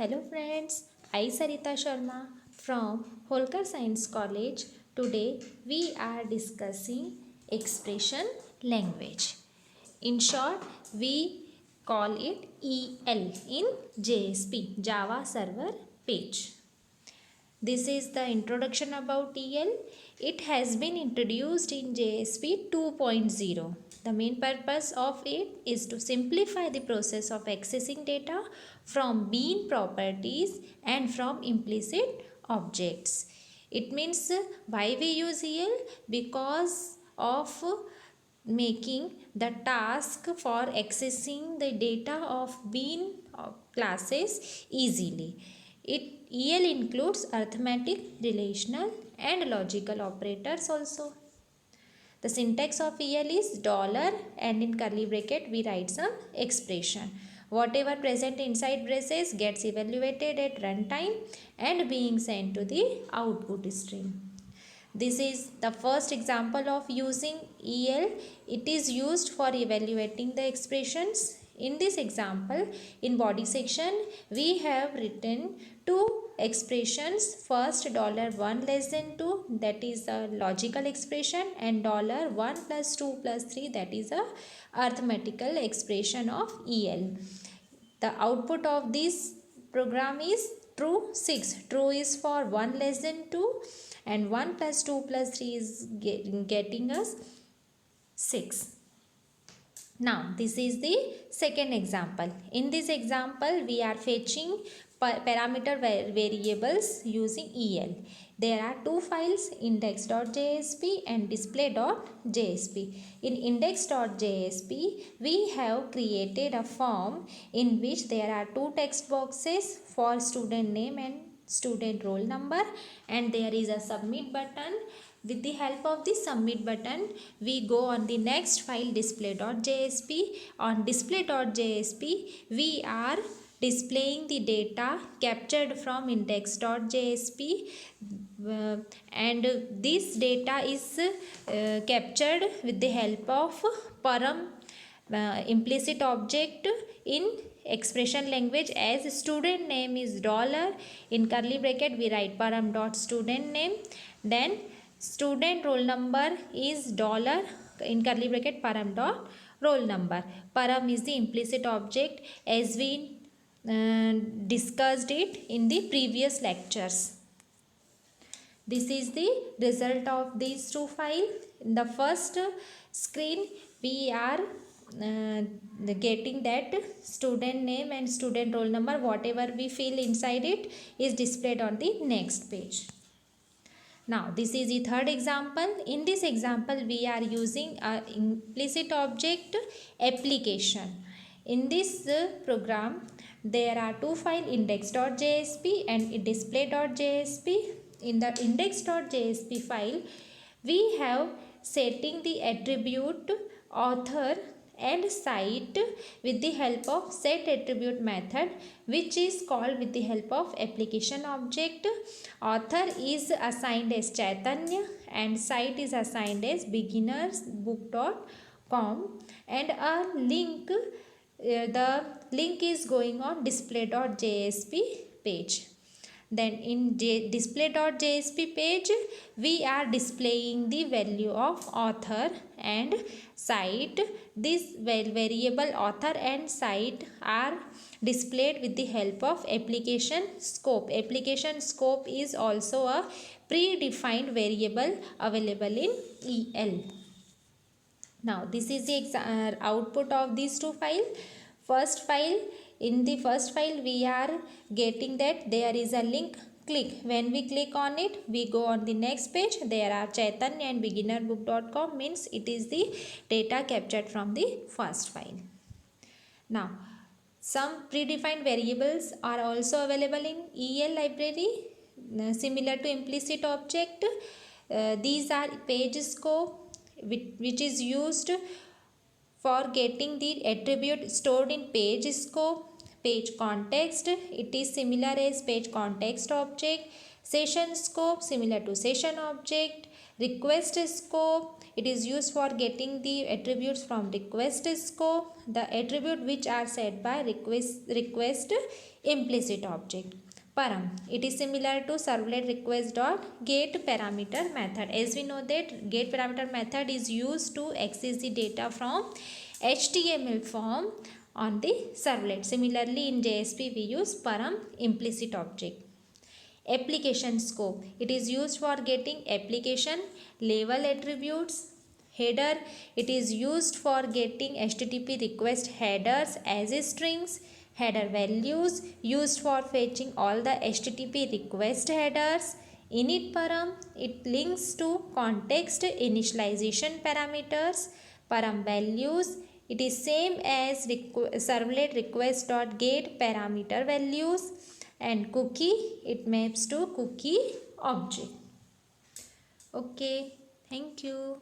Hello friends, I Sarita Sharma from Holkar Science College. Today we are discussing expression language. In short, we call it EL in JSP, Java Server Page. This is the introduction about EL. It has been introduced in JSP 2.0. The main purpose of it is to simplify the process of accessing data from bean properties and from implicit objects. It means why we use EL? Because of making the task for accessing the data of bean classes easily. EL includes arithmetic, relational and logical operators also. The syntax of EL is dollar and in curly bracket we write some expression. Whatever present inside braces gets evaluated at runtime and being sent to the output stream. This is the first example of using EL. It is used for evaluating the expressions. In this example, in body section, we have written two expressions. First, $1 less than 2, that is a logical expression, and $1 plus 2 plus 3, that is a arithmetical expression of EL. The output of this program is true 6. True is for 1 less than 2 and 1 plus 2 plus 3 is getting us 6. Now this is the second example. In this example we are fetching parameter variables using EL. There are two files, index.jsp and display.jsp. In index.jsp we have created a form in which there are two text boxes for student name and student roll number, and there is a submit button. With the help of the submit button, we go on the next file display.jsp. On display.jsp, we are displaying the data captured from index.jsp, and this data is captured with the help of param implicit object in expression language. As student name is dollar, in curly bracket we write param dot student name, then student roll number is dollar, in curly bracket param dot roll number. Param is the implicit object as we discussed it in the previous lectures. This is the result of these two files. In the first screen we are getting that student name and student roll number, whatever we fill inside it is displayed on the next page. Now this is the third example. In this example we are using a implicit object application. In this program there are two files, index.jsp and display.jsp. In the index.jsp file we have setting the attribute author and cite with the help of set attribute method, which is called with the help of application object. Author is assigned as Chaitanya and cite is assigned as beginnersbook.com, and a link, the link is going on display.jsp page. Then in display.jsp page we are displaying the value of author and cite. This variable author and cite are displayed with the help of application scope. Application scope is also a predefined variable available in EL. Now this is the output of these two files. First file, in the first file we are getting that there is a link, click. When we click on it we go on the next page. There are Chaitanya and beginnerbook.com, means it is the data captured from the first file. Now some predefined variables are also available in EL library similar to implicit object. These are page scope, which is used for getting the attribute stored in page scope. Page context, it is similar as page context object. Session scope, similar to session object. Request scope, it is used for getting the attributes from request scope, the attribute which are set by request implicit object. Param, it is similar to servlet request dot get parameter method. As we know that get parameter method is used to access the data from HTML form on the servlet. Similarly, in JSP we use param implicit object. Application scope, it is used for getting application level attributes. Header, it is used for getting HTTP request headers as strings. Header values, used for fetching all the HTTP request headers. Init param, it links to context initialization parameters. Param values, it is same as servlet request dot get parameter values. And cookie, it maps to cookie object. Okay, thank you.